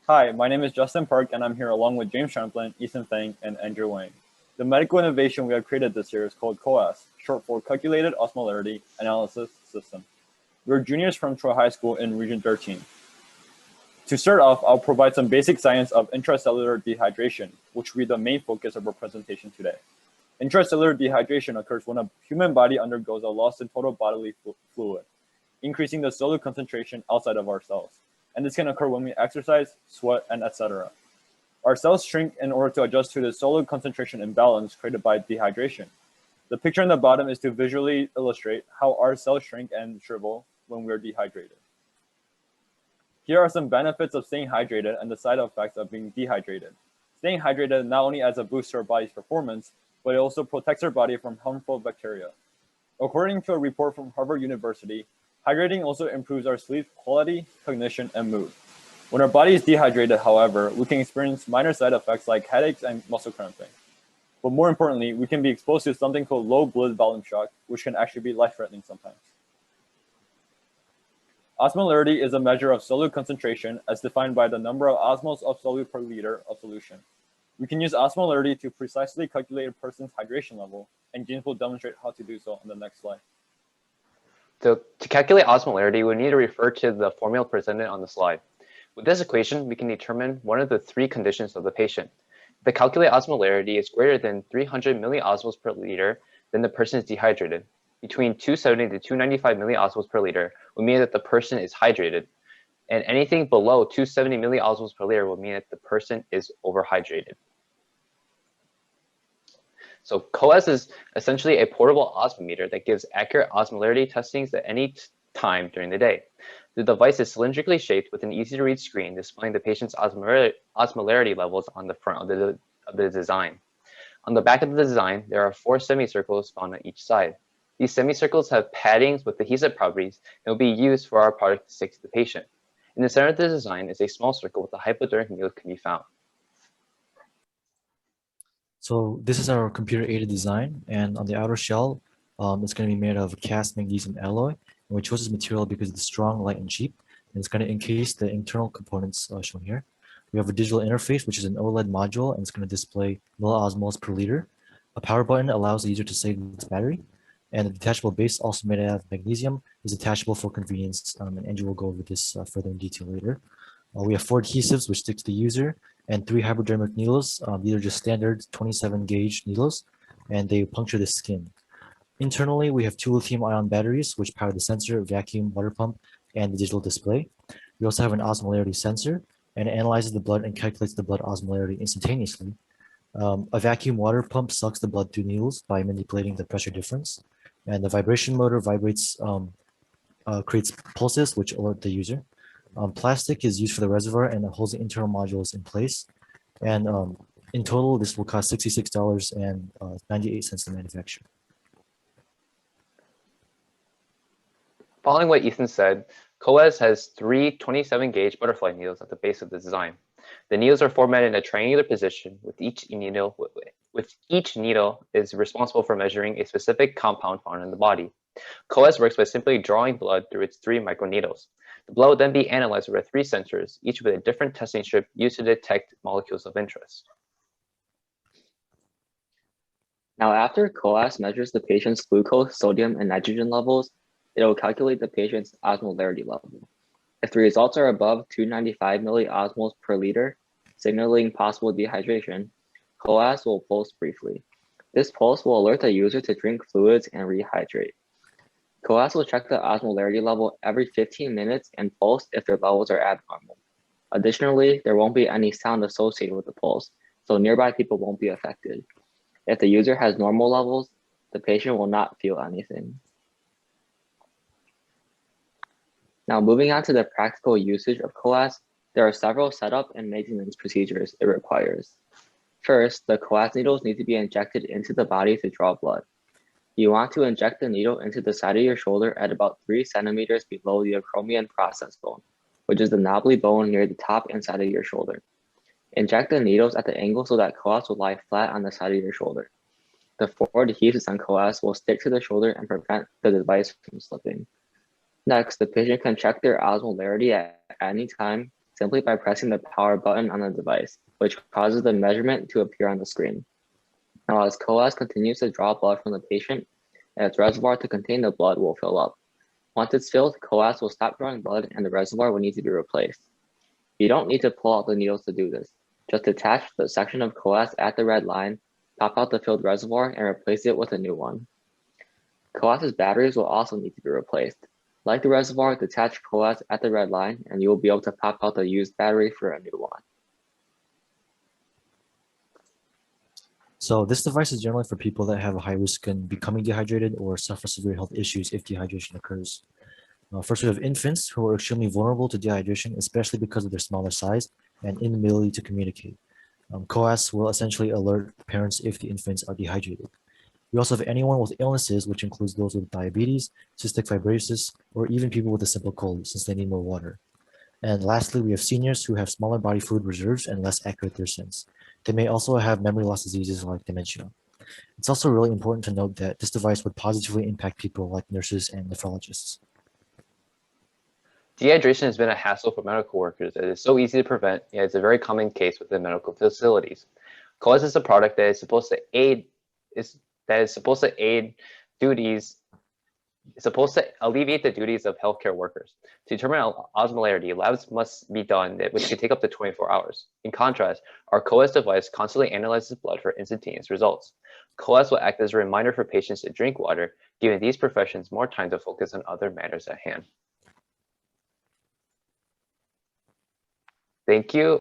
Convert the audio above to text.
Hi, my name is Justin Park, and I'm here along with James Champlin, Ethan Feng, and Andrew Wang. The medical innovation we have created this year is called COAS, short for Calculated Osmolarity Analysis System. We're juniors from Troy High School in Region 13. To start off, I'll provide some basic science of intracellular dehydration, which will be the main focus of our presentation today. Intracellular dehydration occurs when a human body undergoes a loss in total bodily fluid, increasing the solute concentration outside of our cells. And this can occur when we exercise, sweat, and etc. Our cells shrink in order to adjust to the solute concentration imbalance created by dehydration. The picture on the bottom is to visually illustrate how our cells shrink and shrivel when we're dehydrated. Here are some benefits of staying hydrated and the side effects of being dehydrated. Staying hydrated not only adds a boost to our body's performance, but it also protects our body from harmful bacteria. According to a report from Harvard University, hydrating also improves our sleep quality, cognition, and mood. When our body is dehydrated, however, we can experience minor side effects like headaches and muscle cramping. But more importantly, we can be exposed to something called low blood volume shock, which can actually be life-threatening sometimes. Osmolarity is a measure of solute concentration as defined by the number of osmoles of solute per liter of solution. We can use osmolarity to precisely calculate a person's hydration level, and James will demonstrate how to do so on the next slide. So to calculate osmolarity, we need to refer to the formula presented on the slide. With this equation, we can determine one of the three conditions of the patient. If the calculated osmolarity is greater than 300 milliosmoles per liter, then the person is dehydrated. Between 270 to 295 milliosmoles per liter would mean that the person is hydrated. And anything below 270 milliosmoles per liter will mean that the person is overhydrated. So COAS is essentially a portable osmometer that gives accurate osmolarity testings at any time during the day. The device is cylindrically shaped with an easy-to-read screen displaying the patient's osmolarity levels on the front of the design. On the back of the design, there are 4 semicircles found on each side. These semicircles have paddings with adhesive properties and will be used for our product to stick to the patient. In the center of the design is a small circle with a hypodermic needle can be found. So this is our computer-aided design, and on the outer shell, it's going to be made of cast magnesium alloy. And we chose this material because it's strong, light, and cheap. And it's going to encase the internal components shown here. We have a digital interface, which is an OLED module, and it's going to display milliosmoles per liter. A power button allows the user to save its battery. And the detachable base, also made out of magnesium, is detachable for convenience. And Andrew will go over this further in detail later. We have 4 adhesives which stick to the user, and 3 hypodermic needles. These are just standard 27 gauge needles, and they puncture the skin. Internally, we have 2 lithium-ion batteries which power the sensor, vacuum, water pump, and the digital display. We also have an osmolarity sensor, and it analyzes the blood and calculates the blood osmolarity instantaneously. A vacuum water pump sucks the blood through needles by manipulating the pressure difference, and the vibration motor vibrates, creates pulses which alert the user. Plastic is used for the reservoir and it holds the internal modules in place. And in total, this will cost $66.98 to manufacture. Following what Ethan said, COAS has 3 27 gauge butterfly needles at the base of the design. The needles are formatted in a triangular position with each needle is responsible for measuring a specific compound found in the body. COAS works by simply drawing blood through its 3 microneedles. The blood will then be analyzed over 3 sensors, each with a different testing strip used to detect molecules of interest. Now, after COAS measures the patient's glucose, sodium, and nitrogen levels, it will calculate the patient's osmolarity level. If the results are above 295 milliosmoles per liter, signaling possible dehydration, COAS will pulse briefly. This pulse will alert the user to drink fluids and rehydrate. COAS will check the osmolarity level every 15 minutes and pulse if their levels are abnormal. Additionally, there won't be any sound associated with the pulse, so nearby people won't be affected. If the user has normal levels, the patient will not feel anything. Now, moving on to the practical usage of COAS, there are several setup and maintenance procedures it requires. First, the COAS needles need to be injected into the body to draw blood. You want to inject the needle into the side of your shoulder at about 3 centimeters below the acromion process bone, which is the knobbly bone near the top and side of your shoulder. Inject the needles at the angle so that COAS will lie flat on the side of your shoulder. The 4 adhesives on COAS will stick to the shoulder and prevent the device from slipping. Next, the patient can check their osmolarity at any time simply by pressing the power button on the device, which causes the measurement to appear on the screen. Now, as COAS continues to draw blood from the patient, its reservoir to contain the blood will fill up. Once it's filled, COAS will stop drawing blood and the reservoir will need to be replaced. You don't need to pull out the needles to do this. Just attach the section of COAS at the red line, pop out the filled reservoir, and replace it with a new one. COAS's batteries will also need to be replaced. Like the reservoir, detach COAS at the red line, and you will be able to pop out the used battery for a new one. So this device is generally for people that have a high risk in becoming dehydrated or suffer severe health issues if dehydration occurs. First, we have infants who are extremely vulnerable to dehydration, especially because of their smaller size and inability to communicate. COAS will essentially alert parents if the infants are dehydrated. We also have anyone with illnesses, which includes those with diabetes, cystic fibrosis, or even people with a simple cold, since they need more water. And lastly, we have seniors who have smaller body fluid reserves and less accurate thirst sense. They may also have memory loss diseases like dementia. It's also really important to note that this device would positively impact people like nurses and nephrologists. Dehydration has been a hassle for medical workers. It is so easy to prevent, yet it's a very common case within medical facilities. COAS is a product that is supposed to alleviate the duties of healthcare workers. To determine osmolarity, labs must be done, which can take up to 24 hours. In contrast, our COAS device constantly analyzes blood for instantaneous results. COAS will act as a reminder for patients to drink water, giving these professions more time to focus on other matters at hand. Thank you.